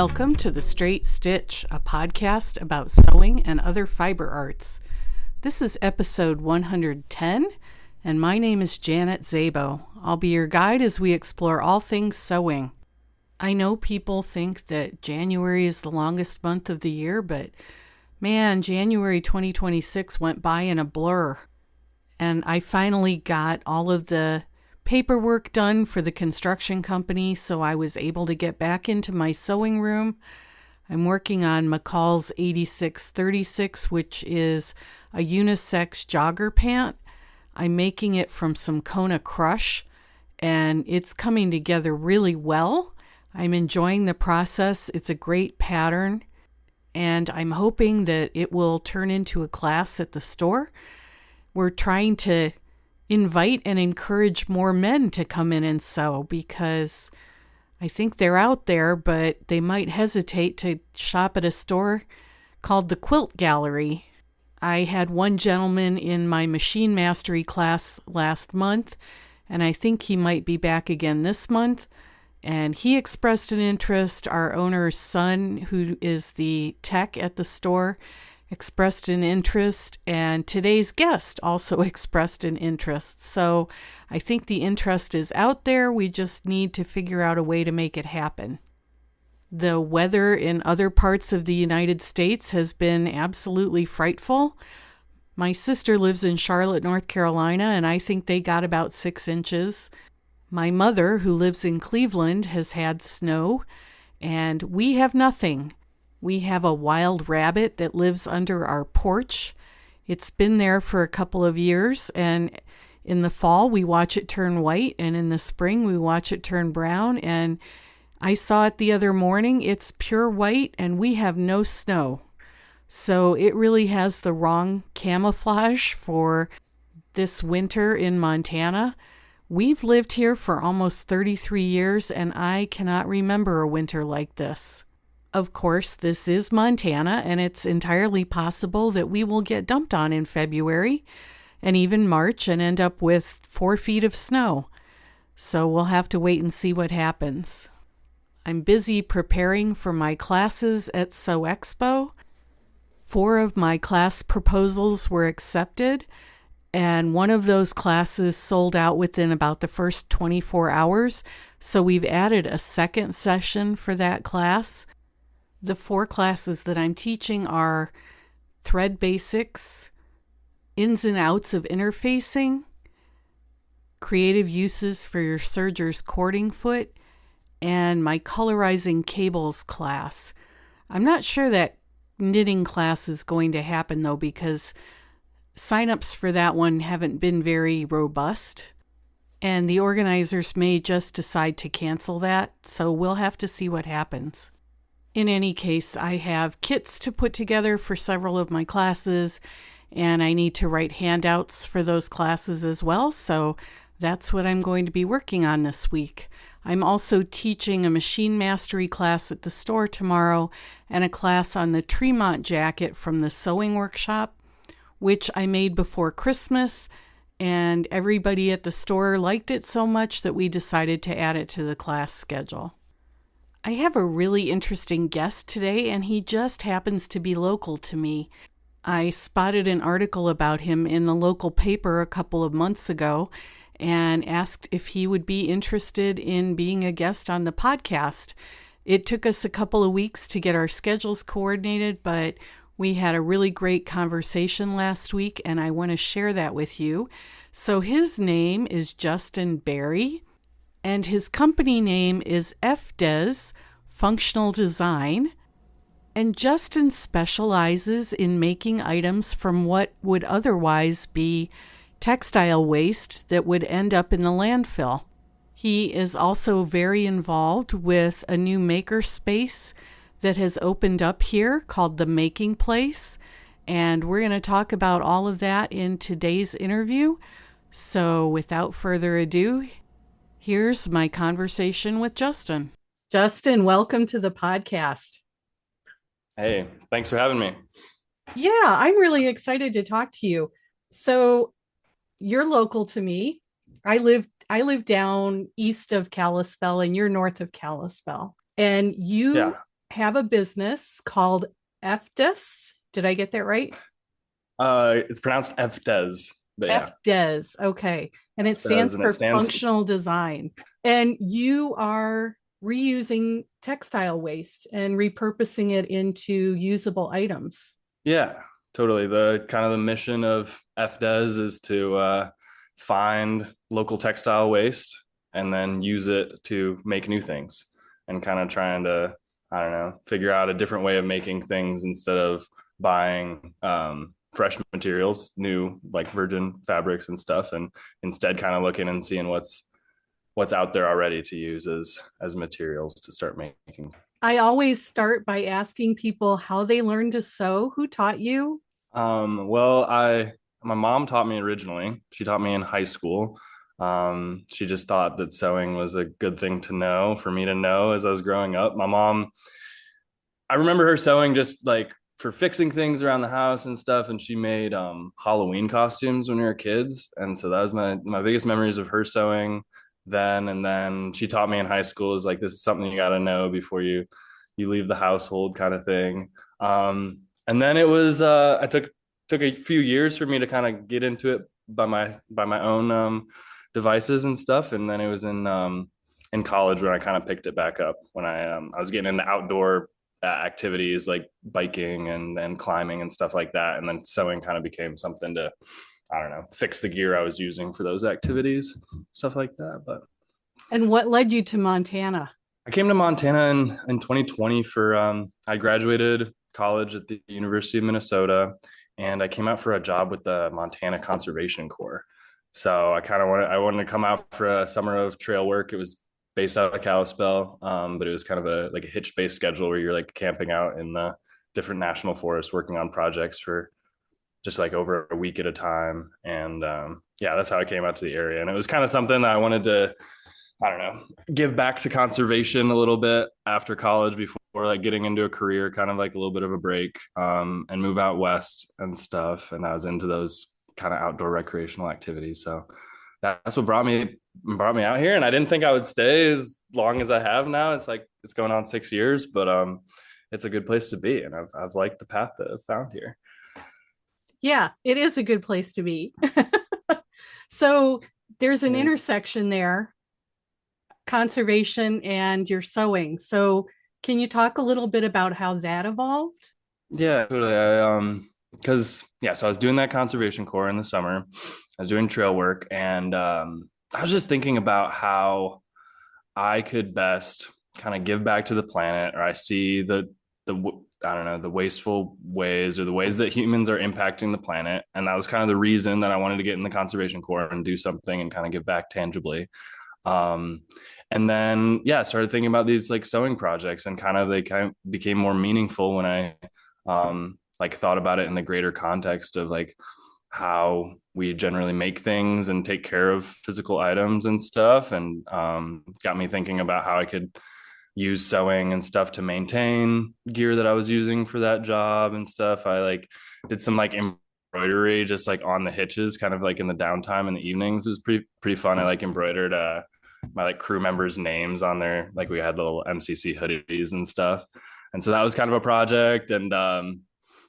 Welcome to The Straight Stitch, a podcast about sewing and other fiber arts. This is episode 110, and my name is Janet Szabo. I'll be your guide as we explore all things sewing. I know people think that January is the longest month of the year, but man, January 2026 went by in a blur. And I finally got all of the paperwork done for the construction company, so I was able to get back into my sewing room. I'm working on McCall's 8636, which is a unisex jogger pant. I'm making it from some Kona crush, and it's coming together really well. I'm enjoying the process. It's a great pattern, and I'm hoping that it will turn into a class at the store. We're trying to invite and encourage more men to come in and sew because I think they're out there, but they might hesitate to shop at a store called the Quilt Gallery. I had one gentleman in my machine mastery class last month, and I think he might be back again this month. And he expressed an interest. Our owner's son, who is the tech at the store, expressed an interest, and today's guest also expressed an interest. So I think the interest is out there. We just need to figure out a way to make it happen. The weather in other parts of the United States has been absolutely frightful. My sister lives in Charlotte, North Carolina, and I think they got about 6 inches. My mother, who lives in Cleveland, has had snow, and we have nothing. We have a wild rabbit that lives under our porch. It's been there for a couple of years, and in the fall we watch it turn white, and in the spring we watch it turn brown, and I saw it the other morning. It's pure white, and we have no snow. So it really has the wrong camouflage for this winter in Montana. We've lived here for almost 33 years, and I cannot remember a winter like this. Of course, this is Montana, and it's entirely possible that we will get dumped on in February and even March and end up with 4 feet of snow. So we'll have to wait and see what happens. I'm busy preparing for my classes at Sew Expo. 4 of my class proposals were accepted, and one of those classes sold out within about the first 24 hours. So we've added a second session for that class. The 4 classes that I'm teaching are thread basics, ins and outs of interfacing, creative uses for your serger's cording foot, and my colorizing cables class. I'm not sure that knitting class is going to happen though, because signups for that one haven't been very robust, and the organizers may just decide to cancel that, so we'll have to see what happens. In any case, I have kits to put together for several of my classes, and I need to write handouts for those classes as well, so that's what I'm going to be working on this week. I'm also teaching a machine mastery class at the store tomorrow and a class on the Tremont jacket from the sewing workshop, which I made before Christmas, and everybody at the store liked it so much that we decided to add it to the class schedule. I have a really interesting guest today, and he just happens to be local to me. I spotted an article about him in the local paper a couple of months ago and asked if he would be interested in being a guest on the podcast. It took us a couple of weeks to get our schedules coordinated, but we had a really great conversation last week, and I want to share that with you. So his name is Justin Berry, and his company name is Fdes, Functional Design. And Justin specializes in making items from what would otherwise be textile waste that would end up in the landfill. He is also very involved with a new makerspace that has opened up here called the Making Place, and we're going to talk about all of that in today's interview. So without further ado, here's my conversation with Justin. Justin, welcome to the podcast. Hey, thanks for having me. Yeah, I'm really excited to talk to you. So you're local to me. I live down east of Kalispell, and you're north of Kalispell. And you have a business called Fdes. Did I get that right? It's pronounced Fdes, but yeah, Fdes. Okay. And it Fdes, stands and it for stands. functional design. And you are reusing textile waste and repurposing it into usable items. Yeah, totally. The kind of the mission of Fdes is to find local textile waste and then use it to make new things, and kind of trying to, I don't know, figure out a different way of making things instead of buying fresh materials, new like virgin fabrics and stuff, and instead kind of looking and seeing what's out there already to use as materials to start making. I always start by asking people how they learned to sew. Who taught you? Well, my mom taught me originally. She taught me in high school. She just thought that sewing was a good thing to know for me to know as I was growing up. My mom, I remember her sewing just like for fixing things around the house and stuff, and she made Halloween costumes when we were kids, and so that was my biggest memories of her sewing then. And then she taught me in high school is like, this is something you got to know before you leave the household, kind of thing. And then it was I took a few years for me to kind of get into it by my own devices and stuff, and then it was in college when I kind of picked it back up when I was getting into outdoor activities like biking and climbing and stuff like that, and then sewing kind of became something to, I don't know, fix the gear I was using for those activities, stuff like that. But And what led you to Montana? I came to Montana in 2020 for I graduated college at the University of Minnesota, and I came out for a job with the Montana Conservation Corps. So I wanted to come out for a summer of trail work. It was based out of Kalispell, but it was kind of a hitch based schedule where you're like camping out in the different national forests, working on projects for just like over a week at a time. And yeah, that's how I came out to the area. And it was kind of something that I wanted to, I don't know, give back to conservation a little bit after college before like getting into a career, kind of like a little bit of a break, and move out west and stuff. And I was into those kind of outdoor recreational activities. So that's what brought me out here. And I didn't think I would stay as long as I have now. It's like it's going on 6 years, but it's a good place to be. And I've liked the path that I've found here. Yeah, it is a good place to be. So there's an Yeah. intersection there, conservation and your sewing. So can you talk a little bit about how that evolved? Yeah, totally. Because yeah, so I was doing that conservation corps in the summer. I was doing trail work, and I was just thinking about how I could best kind of give back to the planet, or I see the I don't know, the wasteful ways or the ways that humans are impacting the planet, and that was kind of the reason that I wanted to get in the conservation corps and do something and kind of give back tangibly. Um, and then yeah, I started thinking about these like sewing projects, and kind of they kind of became more meaningful when I like thought about it in the greater context of like how we generally make things and take care of physical items and stuff, and got me thinking about how I could use sewing and stuff to maintain gear that I was using for that job and stuff. I like did some like embroidery just like on the hitches, kind of like in the downtime in the evenings. It was pretty fun. I like embroidered my like crew members' names on there. Like we had little MCC hoodies and stuff. And so that was kind of a project. And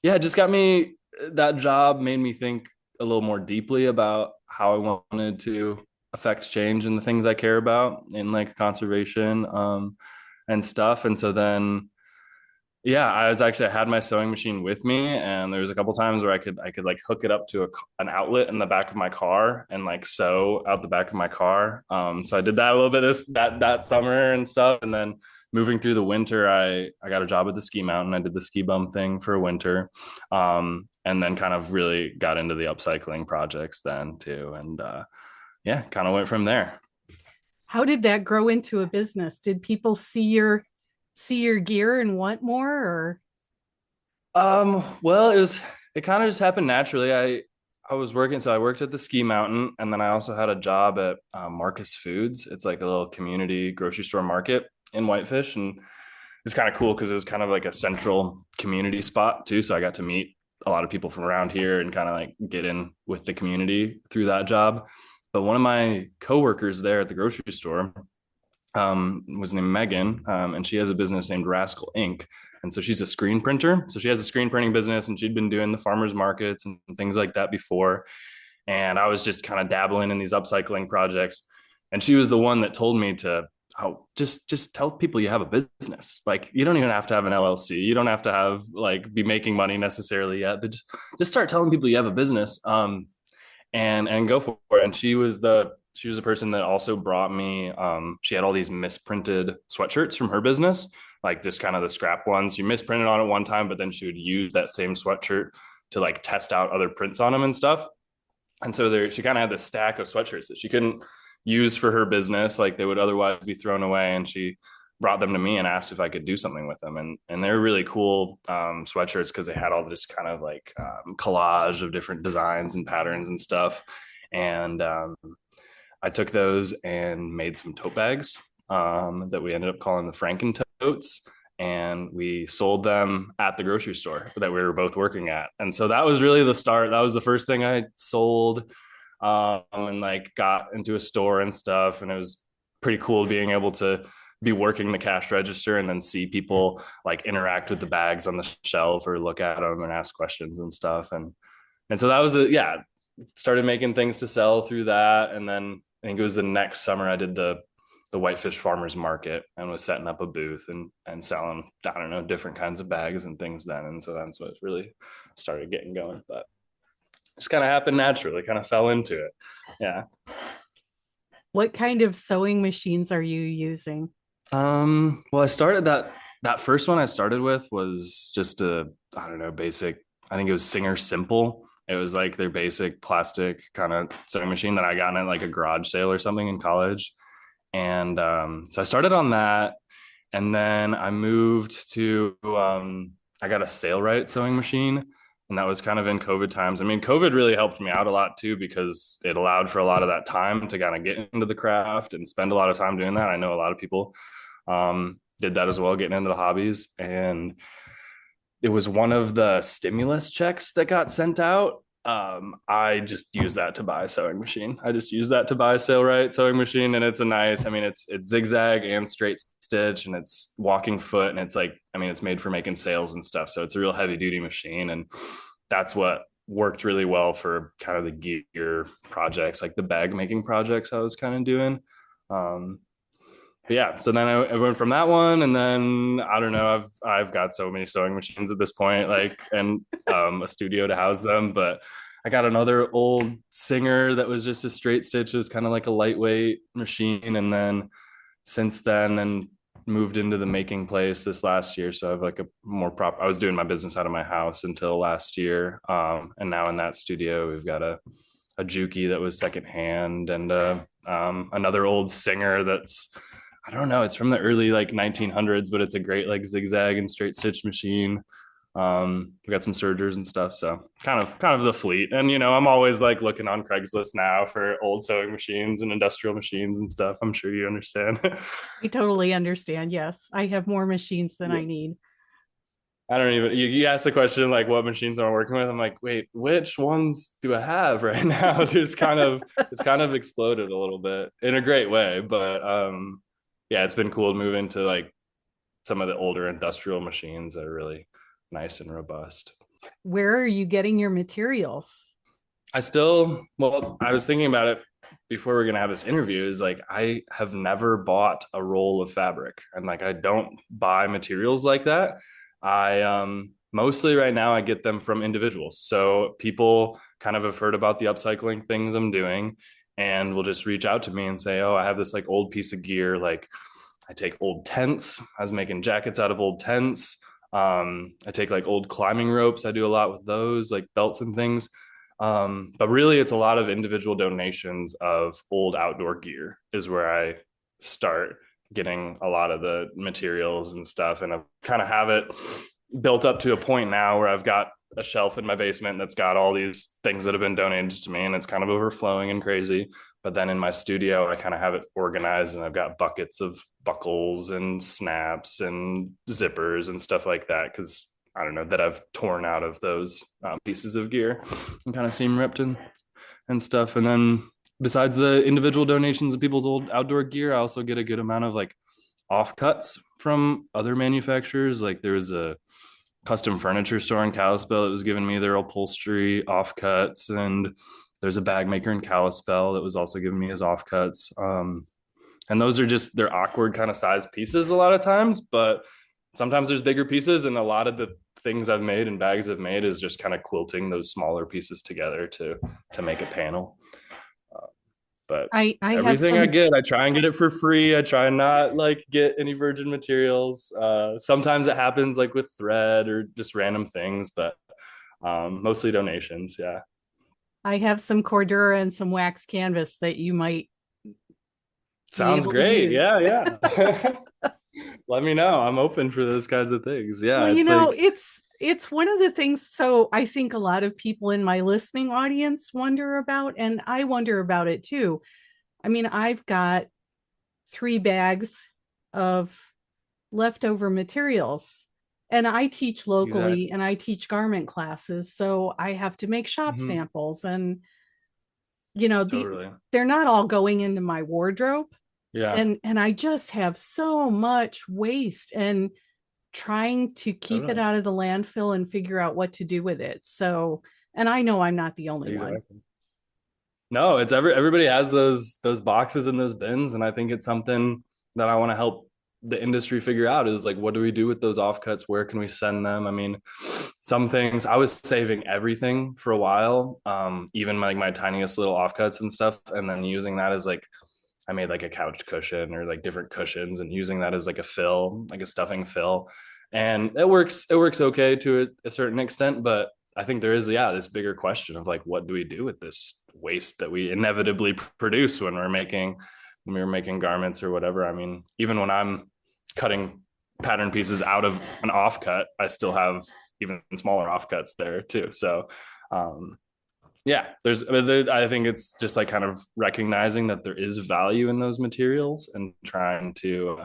yeah, it just got me, that job made me think a little more deeply about how I wanted to affect change in the things I care about in like conservation and stuff. And so then yeah, I had my sewing machine with me, and there was a couple times where I could like hook it up to an outlet in the back of my car and like sew out the back of my car. So I did that a little bit that summer and stuff, and then moving through the winter, I got a job at the ski mountain. I did the ski bum thing for a winter, and then kind of really got into the upcycling projects then too, and yeah, kind of went from there. How did that grow into a business? Did people see your gear and want more or Well, it kind of just happened naturally. I was working, so I worked at the ski mountain, and then I also had a job at Marcus Foods. It's like a little community grocery store market in Whitefish, and it's kind of cool because it was kind of like a central community spot too. So I got to meet a lot of people from around here and kind of like get in with the community through that job. But one of my coworkers there at the grocery store, was named Megan, and she has a business named Rascal Inc. And so she's a screen printer. So she has a screen printing business, and she'd been doing the farmers markets and things like that before. And I was just kind of dabbling in these upcycling projects. And she was the one that told me to, oh, just tell people you have a business. Like, you don't even have to have an LLC. You don't have to have like be making money necessarily yet, but just start telling people you have a business. And go for it. And she was a person that also brought me, she had all these misprinted sweatshirts from her business, like just kind of the scrap ones. She misprinted on it one time, but then she would use that same sweatshirt to like test out other prints on them and stuff. And so she kind of had this stack of sweatshirts that she couldn't use for her business, like they would otherwise be thrown away. And she brought them to me and asked if I could do something with them. And they're really cool sweatshirts because they had all this kind of like collage of different designs and patterns and stuff. And I took those and made some tote bags that we ended up calling the Franken totes. And we sold them at the grocery store that we were both working at. And so that was really the start. That was the first thing I sold, and like got into a store and stuff. And it was pretty cool being able to be working the cash register and then see people like interact with the bags on the shelf or look at them and ask questions and stuff. And so that was started making things to sell through that. And then I think it was the next summer I did the Whitefish farmers market and was setting up a booth and selling, I don't know, different kinds of bags and things then. And so that's what really started getting going, but just kind of happened naturally, kind of fell into it. Yeah. What kind of sewing machines are you using? Well, I started that first one I started with was just I don't know, basic, I think it was Singer Simple. It was like their basic plastic kind of sewing machine that I got in like a garage sale or something in college. And so I started on that. And then I moved to, I got a Sailrite sewing machine. And that was kind of in COVID times. I mean, COVID really helped me out a lot too, because it allowed for a lot of that time to kind of get into the craft and spend a lot of time doing that. I know a lot of people did that as well, getting into the hobbies. And it was one of the stimulus checks that got sent out. I just use that to buy a sewing machine. I just use that to buy a Sailrite sewing machine. And it's a nice, I mean, it's zigzag and straight stitch, and it's walking foot. And it's like, I mean, it's made for making sails and stuff. So it's a real heavy duty machine. And that's what worked really well for kind of the gear projects, like the bag making projects I was kind of doing. Yeah, so then I went from that one, and then I don't know, I've got so many sewing machines at this point, like, and a studio to house them. But I got another old Singer that was just a straight stitch. It was kind of like a lightweight machine. And then since then, and moved into the making place this last year, so I have like a more proper, I was doing my business out of my house until last year, and now in that studio we've got a Juki that was secondhand, and another old Singer that's, I don't know, it's from the early like 1900s, but it's a great like zigzag and straight stitch machine. We got some sergers and stuff, so kind of the fleet. And I'm always like looking on Craigslist now for old sewing machines and industrial machines and stuff. I'm sure you understand. I totally understand. Yes, I have more machines than I need. I don't even, you asked the question like what machines am I working with? I'm like, wait, which ones do I have right now? It's kind of exploded a little bit in a great way. But yeah, it's been cool to move into like some of the older industrial machines that are really nice and robust. Where are you getting your materials? Well, I was thinking about it before we're going to have this interview, is like, I have never bought a roll of fabric, and like, I don't buy materials like that. I mostly right now I get them from individuals. So people kind of have heard about the upcycling things I'm doing and will just reach out to me and say, oh, I have this like old piece of gear. Like, I take old tents. I was making jackets out of old tents. I take like old climbing ropes. I do a lot with those, like belts and things. But really it's a lot of individual donations of old outdoor gear is where I start getting a lot of the materials and stuff. And I kind of have it built up to a point now where I've got a shelf in my basement that's got all these things that have been donated to me, and it's kind of overflowing and crazy. But then in my studio, I kind of have it organized, and I've got buckets of buckles and snaps and zippers and stuff like that, because I don't know, that I've torn out of those pieces of gear and kind of seam ripped and stuff. And then besides the individual donations of people's old outdoor gear, I also get a good amount of like offcuts from other manufacturers. Like there was a custom furniture store in Kalispell that was giving me their upholstery offcuts, and there's a bag maker in Kalispell that was also giving me his offcuts. And those are just they're awkward kind of size pieces a lot of times, but sometimes there's bigger pieces, and a lot of the things I've made and bags I've made is just kind of quilting those smaller pieces together to make a panel. But I have everything I some get, I try and get it for free. I try and not like get any virgin materials. Sometimes it happens like with thread or just random things, but mostly donations. Yeah. I have some Cordura and some wax canvas that you might be Sounds able to great. use. Yeah. Yeah. Let me know. I'm open for those kinds of things. Yeah. Well, It's like, it's one of the things, so I think a lot of people in my listening audience wonder about, and I wonder about it too. I mean, I've got 3 bags of leftover materials, and I teach locally exactly. and I teach garment classes, so I have to make shop Mhm. samples, and you know, Totally. they're not all going into my wardrobe, Yeah. and I just have so much waste and trying to keep it Totally. out of the landfill and figure out what to do with it. So, and I know I'm not the only one. Exactly. No, it's everybody has those boxes and those bins, and I think it's something that I want to help the industry figure out is like what do we do with those offcuts? Where can we send them? I mean, some things I was saving everything for a while, even my tiniest little offcuts and stuff, and then using that as like I made like a couch cushion or like different cushions and using that as like a fill, like a stuffing fill. And it works okay to a certain extent, but I think there is, yeah, this bigger question of like, what do we do with this waste that we inevitably produce when we're making garments or whatever? I mean, even when I'm cutting pattern pieces out of an offcut, I still have even smaller offcuts there too. So, um, yeah, I think it's just like kind of recognizing that there is value in those materials and trying to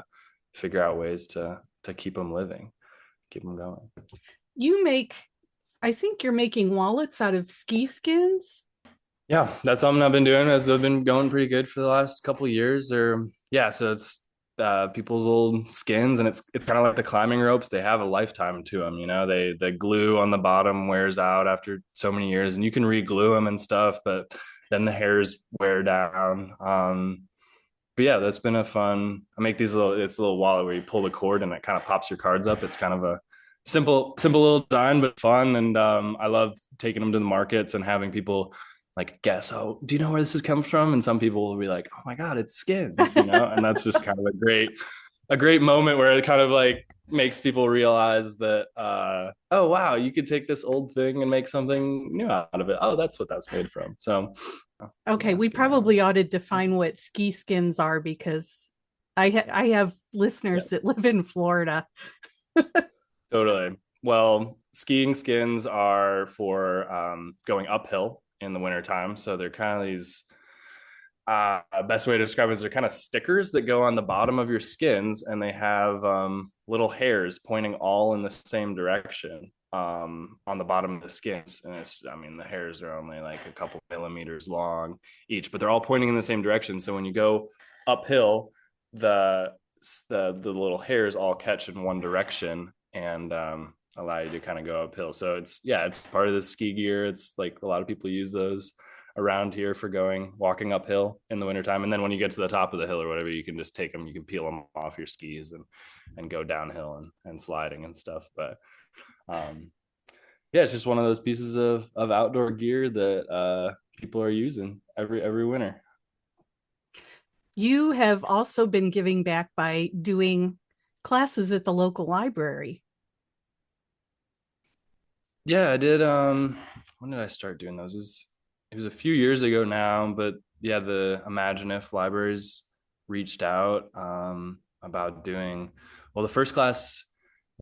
figure out ways to keep them living, keep them going. You make, I think you're making wallets out of ski skins. Yeah, that's something I've been doing as I've been going pretty good for the last couple of years. Or yeah, so it's people's old skins, and it's kind of like the climbing ropes. They have a lifetime to them. You know, the glue on the bottom wears out after so many years, and you can re-glue them and stuff, but then the hairs wear down. But yeah, that's been a fun. I make these little. It's a little wallet where you pull the cord and it kind of pops your cards up. It's kind of a simple little design, but fun. And I love taking them to the markets and having people like guess, oh, do you know where this has come from? And some people will be like, oh my god, it's skins, you know. And that's just kind of a great moment where it kind of like makes people realize that oh wow, you could take this old thing and make something new out of it. Oh, that's what that's made from. So Okay, yeah, it's we been a probably ought to define what ski skins are because I have listeners yeah. that live in Florida. Totally. Well, skiing skins are for going uphill in the wintertime. So they're kind of these best way to describe it is they're kind of stickers that go on the bottom of your skins, and they have little hairs pointing all in the same direction on the bottom of the skins. And I mean, the hairs are only like a couple millimeters long each, but they're all pointing in the same direction. So when you go uphill, the the little hairs all catch in one direction and allow you to kind of go uphill. So it's yeah, it's part of the ski gear. It's like a lot of people use those around here for walking uphill in the wintertime. And then when you get to the top of the hill or whatever, you can just take them, you can peel them off your skis and go downhill and sliding and stuff. But um, yeah, it's just one of those pieces of outdoor gear that people are using every winter. You have also been giving back by doing classes at the local library. Yeah, I did. When did I start doing those? It was a few years ago now, but yeah, the Imagine If libraries reached out about doing. Well, the first class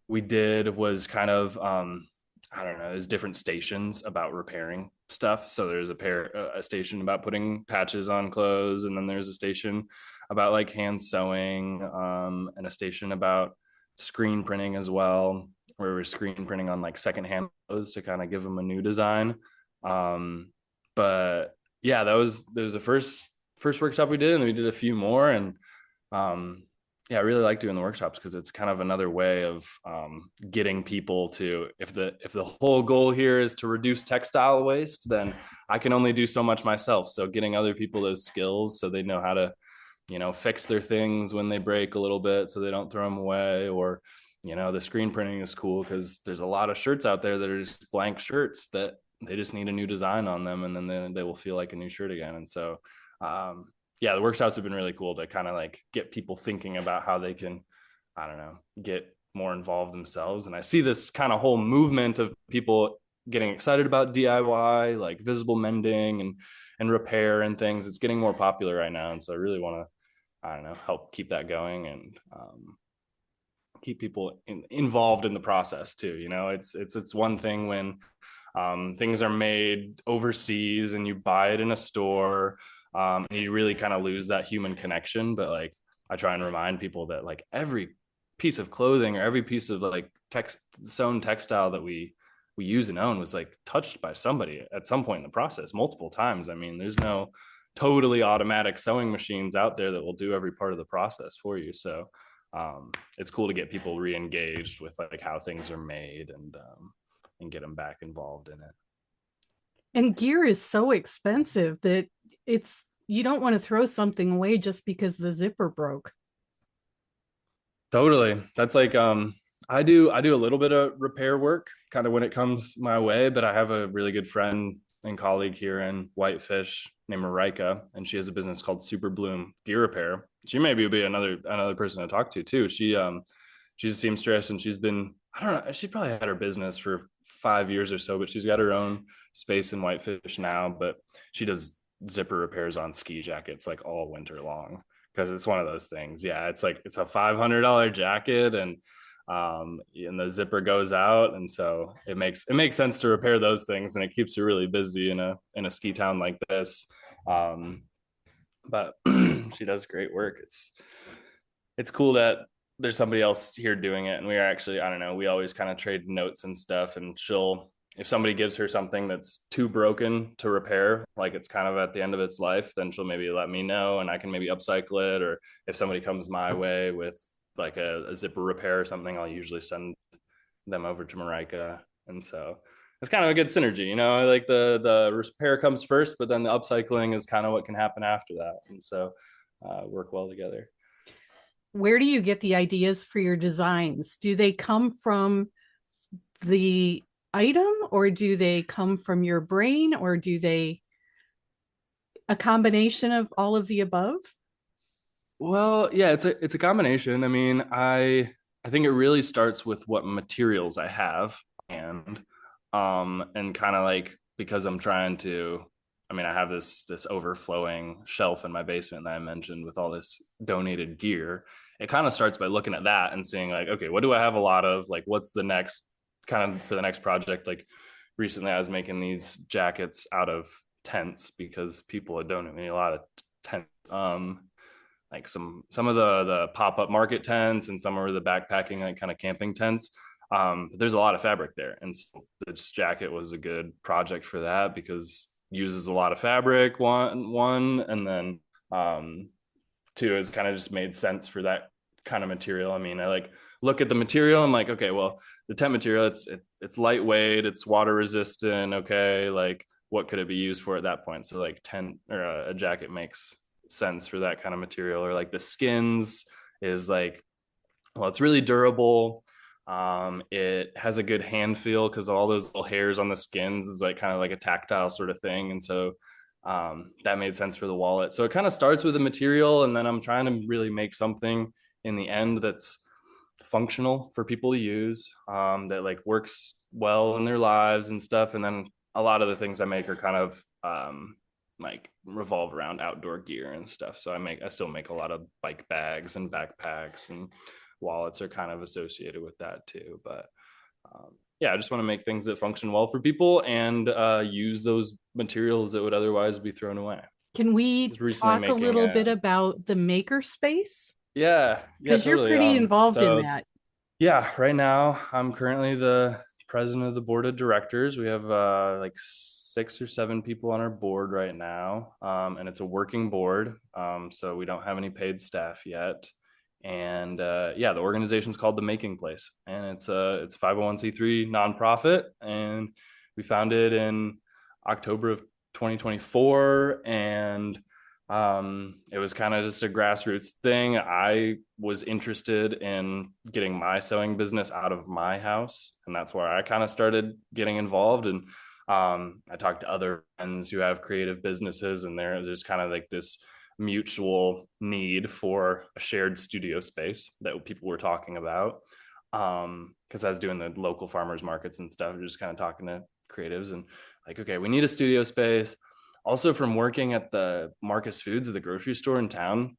we did was kind of I don't know, there's different stations about repairing stuff. So there's a station about putting patches on clothes, and then there's a station about like hand sewing, and a station about screen printing as well, where we're screen printing on like secondhand clothes to kind of give them a new design. But yeah, there was the first workshop we did, and then we did a few more, and um, yeah, I really like doing the workshops because it's kind of another way of getting people to, if the whole goal here is to reduce textile waste, then I can only do so much myself. So getting other people those skills so they know how to, fix their things when they break a little bit so they don't throw them away. Or, the screen printing is cool because there's a lot of shirts out there that are just blank shirts that they just need a new design on them, and then they will feel like a new shirt again. And so, yeah, the workshops have been really cool to kind of like get people thinking about how they can, I don't know, get more involved themselves. And I see this kind of whole movement of people getting excited about DIY, like visible mending and repair and things. It's getting more popular right now, and so I really want to, I don't know, help keep that going and keep people involved in the process too. It's one thing when things are made overseas and you buy it in a store, and you really kind of lose that human connection. But like, I try and remind people that like every piece of clothing or every piece of like sewn textile that we use and own was like touched by somebody at some point in the process multiple times. I mean, there's no totally automatic sewing machines out there that will do every part of the process for you. So it's cool to get people re-engaged with like how things are made, and get them back involved in it. And gear is so expensive that you don't want to throw something away just because the zipper broke. Totally. That's like I do a little bit of repair work kind of when it comes my way, but I have a really good friend and colleague here in Whitefish named Marika, and she has a business called Super Bloom Gear Repair. She maybe would be another person to talk to too. She's a seamstress, and she's been, I don't know, she probably had her business for 5 years or so, but she's got her own space in Whitefish now. But she does zipper repairs on ski jackets like all winter long, because it's one of those things. Yeah, it's like it's a $500 jacket, and the zipper goes out, and so it makes sense to repair those things, and it keeps you really busy in a ski town like this. Um, but she does great work. It's cool that there's somebody else here doing it, and we are actually, I don't know, we always kind of trade notes and stuff, and if somebody gives her something that's too broken to repair, like it's kind of at the end of its life, then she'll maybe let me know and I can maybe upcycle it. Or if somebody comes my way with like a zipper repair or something, I'll usually send them over to Marika. And so it's kind of a good synergy, like the repair comes first, but then the upcycling is kind of what can happen after that. And so work well together. Where do you get the ideas for your designs? Do they come from the item, or do they come from your brain, or do they a combination of all of the above? Well, yeah, it's a combination. I mean, I think it really starts with what materials I have, and kind of like, because I'm trying to, I mean, I have this overflowing shelf in my basement that I mentioned with all this donated gear. It kind of starts by looking at that and seeing like, okay, what do I have a lot of? Like, what's the next kind of for the next project? Like recently I was making these jackets out of tents because people had donated me a lot of tents. Like some of the pop-up market tents, and some are the backpacking, like kind of camping tents. But there's a lot of fabric there, and so this jacket was a good project for that because uses a lot of fabric, one, and then two, is kind of just made sense for that kind of material. I mean, I like look at the material, I'm like, okay, well, the tent material, it's lightweight, it's water resistant, okay, like what could it be used for at that point? So like tent or a jacket makes sense for that kind of material. Or like the skins is like, well, it's really durable. It has a good hand feel because all those little hairs on the skins is like kind of like a tactile sort of thing. And so that made sense for the wallet. So it kind of starts with the material, and then I'm trying to really make something in the end that's functional for people to use, that like works well in their lives and stuff. And then a lot of the things I make are kind of like revolve around outdoor gear and stuff. So I still make a lot of bike bags and backpacks, and wallets are kind of associated with that too. But yeah, I just want to make things that function well for people, and use those materials that would otherwise be thrown away. Can we talk a little bit about the makerspace? Yeah, Because you're totally. pretty involved in So that. yeah, right now I'm currently the president of the board of directors. We have like 6 or 7 people on our board right now, and it's a working board, so we don't have any paid staff yet. And yeah, the organization is called the Making Place, and it's a 501c3 nonprofit, and we founded in October of 2024, and it was kind of just a grassroots thing. I was interested in getting my sewing business out of my house, and that's where I kind of started getting involved. And I talked to other friends who have creative businesses, and there's kind of like this mutual need for a shared studio space that people were talking about. Because I was doing the local farmers markets and stuff, just kind of talking to creatives and like, okay, we need a studio space. Also, from working at the Marcus Foods at the grocery store in town,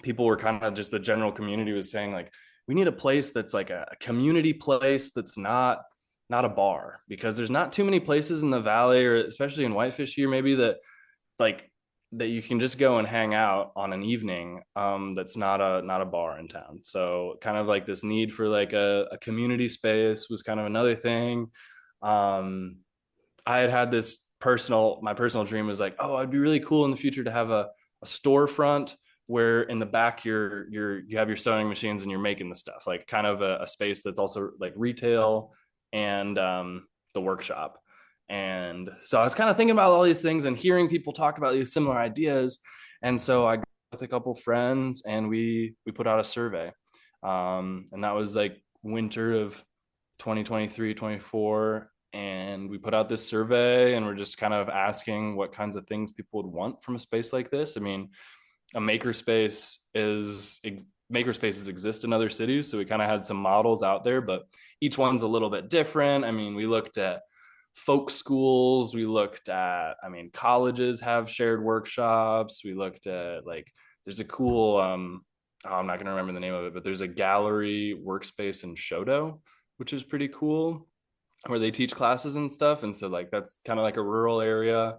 people were kind of just the general community was saying like, we need a place that's like a community place that's not a bar, because there's not too many places in the valley, or especially in Whitefish here, maybe like that you can just go and hang out on an evening, that's not a bar in town. So kind of like this need for like a community space was kind of another thing. I had this my personal dream was like, oh, it'd be really cool in the future to have a storefront where in the back you have your sewing machines and you're making the stuff, like kind of a space that's also like retail and the workshop. And so I was kind of thinking about all these things and hearing people talk about these similar ideas. And so I got with a couple friends and we put out a survey. And that was like winter of 2023, 24. And we put out this survey and we're just kind of asking what kinds of things people would want from a space like this. I mean, a makerspaces exist in other cities, so we kind of had some models out there, but each one's a little bit different. I mean, we looked at folk schools, we looked at, I mean, colleges have shared workshops, we looked at like there's a cool I'm not going to remember the name of it, but there's a gallery workspace in Shodo, which is pretty cool, where they teach classes and stuff. And so like that's kind of like a rural area.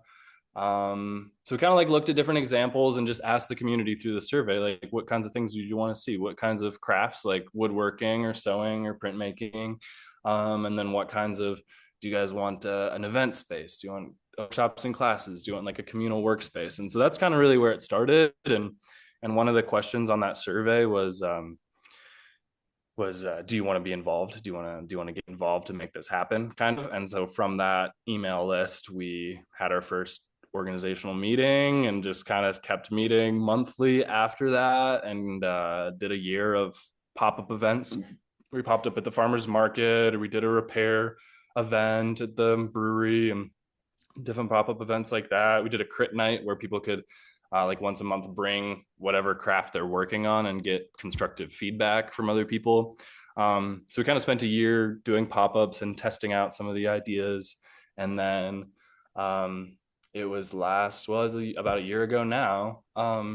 So we kind of like looked at different examples and just asked the community through the survey, like what kinds of things do you want to see? What kinds of crafts, like woodworking or sewing or printmaking? And then what kinds of, do you guys want an event space? Do you want workshops and classes? Do you want like a communal workspace? And so that's kind of really where it started. And one of the questions on that survey was do you want to be involved? Do you want to get involved to make this happen, kind of? And so from that email list, we had our first organizational meeting and just kind of kept meeting monthly after that, and did a year of pop-up events. We popped up at the farmers market, or we did a repair event at the brewery, and different pop-up events like that. We did a crit night where people could like once a month bring whatever craft they're working on and get constructive feedback from other people. So we kind of spent a year doing pop-ups and testing out some of the ideas. And then it was about a year ago now,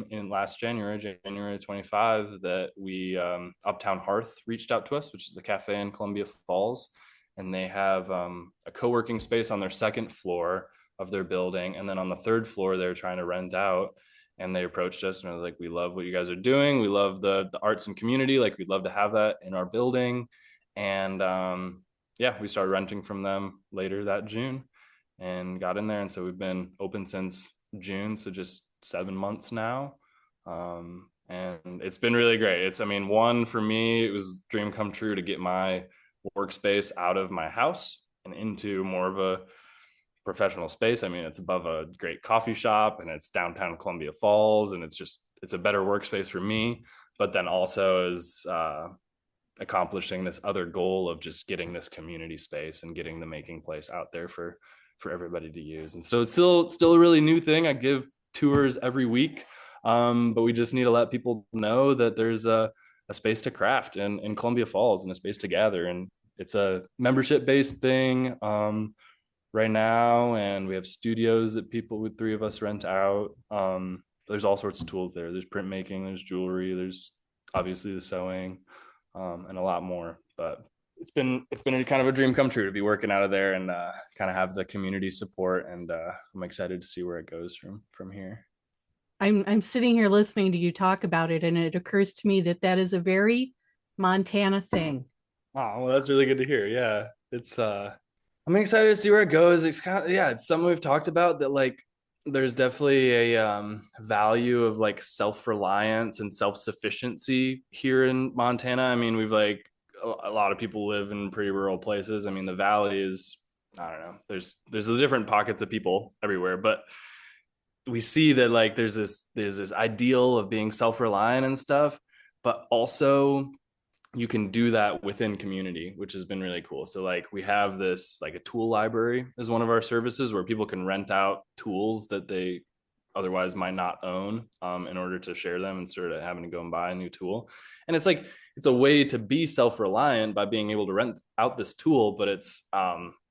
in last January 25, that we Uptown Hearth reached out to us, which is a cafe in Columbia Falls. And they have a co-working space on their second floor of their building. And then on the third floor, they're trying to rent out. And they approached us and was like, we love what you guys are doing. We love the arts and community. Like, we'd love to have that in our building. And yeah, we started renting from them later that June and got in there. And so we've been open since June. So just 7 months now. And it's been really great. I mean, one, for me, it was a dream come true to get my workspace out of my house and into more of a professional space. I mean, it's above a great coffee shop and it's downtown Columbia Falls, and it's a better workspace for me, but then also is accomplishing this other goal of just getting this community space and getting the Making Place out there for everybody to use. And so it's still a really new thing. I give tours every week, but we just need to let people know that there's a space to craft in Columbia Falls and a space to gather. And it's a membership based thing right now, and we have studios that three of us rent out. There's all sorts of tools there. There's printmaking, there's jewelry, there's obviously the sewing, and a lot more. But it's been kind of a dream come true to be working out of there and kind of have the community support. And I'm excited to see where it goes from here. I'm sitting here listening to you talk about it, and it occurs to me that is a very Montana thing. Oh, well, that's really good to hear. Yeah. It's I'm excited to see where it goes. It's kind of, yeah, it's something we've talked about, that like there's definitely a value of like self-reliance and self-sufficiency here in Montana. I mean, we've like a lot of people live in pretty rural places. I mean, the valley is, I don't know, there's the different pockets of people everywhere, but we see that like there's this ideal of being self-reliant and stuff, but also you can do that within community, which has been really cool. So like we have this, like a tool library is one of our services where people can rent out tools that they otherwise might not own, in order to share them instead of having to go and buy a new tool. And it's like it's a way to be self-reliant by being able to rent out this tool, but it's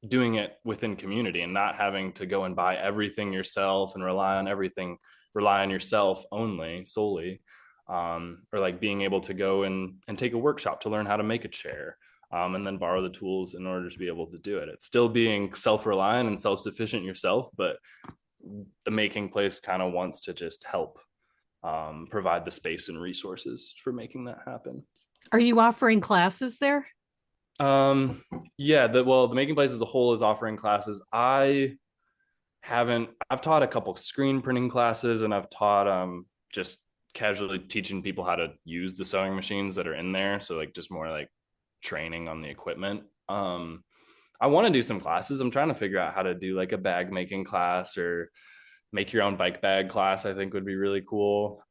doing it within community and not having to go and buy everything yourself and rely on yourself only solely, or like being able to go and take a workshop to learn how to make a chair, and then borrow the tools in order to be able to do it. It's still being self-reliant and self-sufficient yourself, but the making place kind of wants to just help, provide the space and resources for making that happen. Are you offering classes there? Um, yeah, the making place as a whole is offering classes. I've taught a couple screen printing classes, and I've taught just casually teaching people how to use the sewing machines that are in there. So like just more like training on the equipment. I want to do some classes. I'm trying to figure out how to do like a bag making class or make your own bike bag class. I think would be really cool.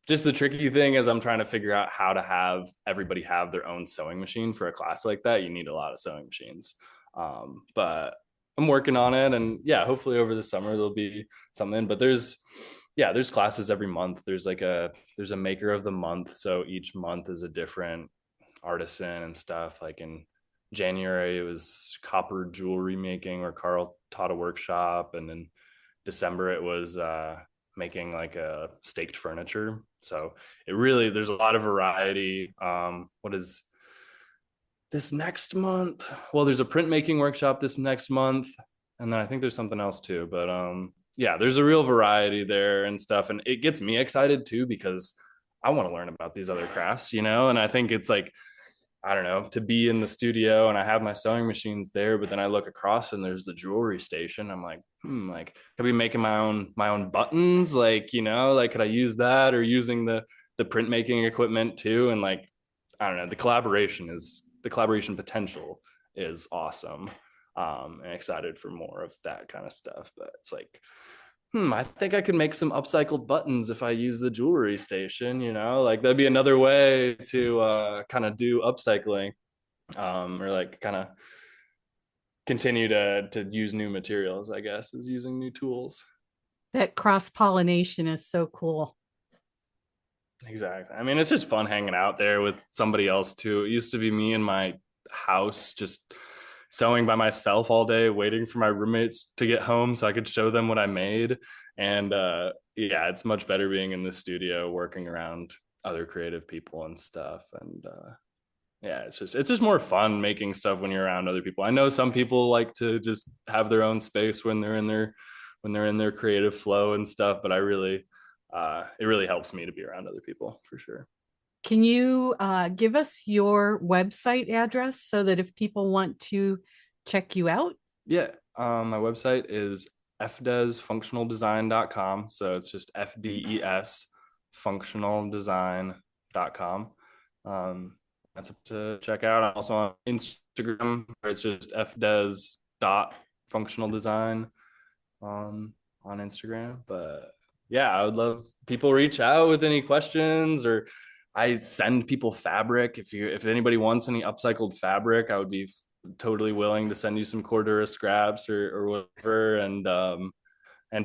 Just the tricky thing is I'm trying to figure out how to have everybody have their own sewing machine for a class like that. You need a lot of sewing machines. But I'm working on it, and yeah, hopefully over the summer there'll be something. But there's classes every month. There's a maker of the month, so each month is a different artisan and stuff. Like in January it was copper jewelry making, where Carl taught a workshop, and in December it was making like a staked furniture. So there's a lot of variety. What is this next month? Well, there's a printmaking workshop this next month, and then I think there's something else too. But yeah, there's a real variety there and stuff, and it gets me excited too because I want to learn about these other crafts, and I think it's like, I don't know, to be in the studio and I have my sewing machines there, but then I look across and there's the jewelry station. I'm like, like could I be making my own buttons? Like, like could I use that, or using the printmaking equipment too? And like, I don't know, the collaboration potential is awesome. And excited for more of that kind of stuff. But it's like, I think I could make some upcycled buttons if I use the jewelry station, like that'd be another way to kind of do upcycling, or like kind of continue to use new materials, I guess, is using new tools. That cross pollination is so cool. Exactly. I mean, it's just fun hanging out there with somebody else too. It used to be me in my house just sewing by myself all day, waiting for my roommates to get home so I could show them what I made. And yeah, it's much better being in the studio working around other creative people and stuff. And yeah, it's just more fun making stuff when you're around other people. I know some people like to just have their own space when they're in their creative flow and stuff, but it really helps me to be around other people for sure. Can you give us your website address so that if people want to check you out? Yeah. My website is fdesfunctionaldesign.com. So it's just FDES functionaldesign.com. That's up to check out. I'm also on Instagram, where it's just fdes.functionaldesign on Instagram. But yeah, I would love people reach out with any questions, or I send people fabric. If anybody wants any upcycled fabric, I would be totally willing to send you some Cordura scraps or whatever, and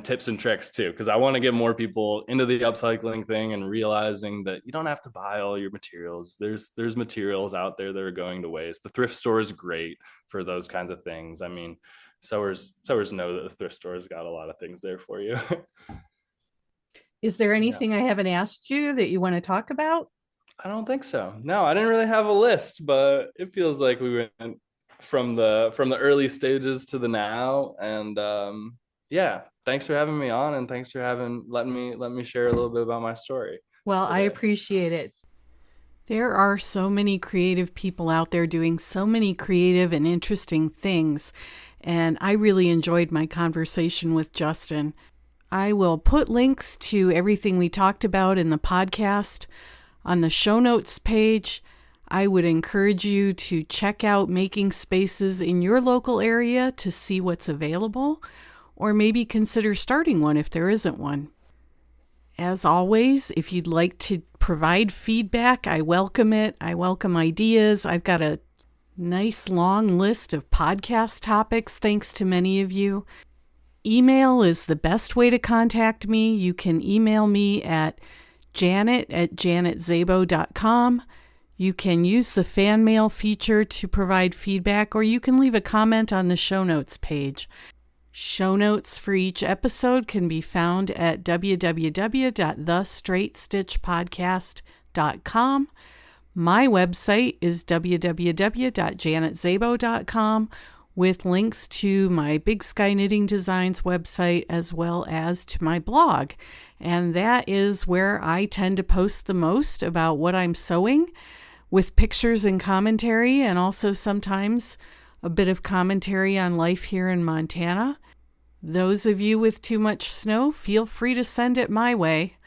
tips and tricks too, because I want to get more people into the upcycling thing and realizing that you don't have to buy all your materials. There's materials out there that are going to waste. The thrift store is great for those kinds of things. I mean, sewers know that the thrift store has got a lot of things there for you. Is there Yeah. anything I haven't asked you that you want to talk about? I don't think so. No, I didn't really have a list, but it feels like we went from the early stages to the now. And yeah, thanks for having me on, and thanks for having letting me share a little bit about my story Well, I today. appreciate it. There are so many creative people out there doing so many creative and interesting things, and I really enjoyed my conversation with Justin. I will put links to everything we talked about in the podcast on the show notes page. I would encourage you to check out making spaces in your local area to see what's available, or maybe consider starting one if there isn't one. As always, if you'd like to provide feedback, I welcome it. I welcome ideas. I've got a nice long list of podcast topics, thanks to many of you. Email is the best way to contact me. You can email me at janet@janetzabo.com. You can use the fan mail feature to provide feedback, or you can leave a comment on the show notes page. Show notes for each episode can be found at www.thestraightstitchpodcast.com. My website is www.janetzabo.com with links to my Big Sky Knitting Designs website as well as to my blog. And that is where I tend to post the most about what I'm sewing, with pictures and commentary, and also sometimes a bit of commentary on life here in Montana. Those of you with too much snow, feel free to send it my way.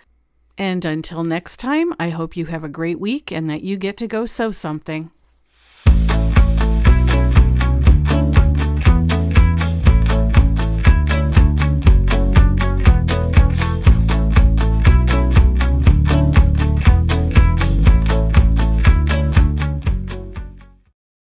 And until next time, I hope you have a great week and that you get to go sew something.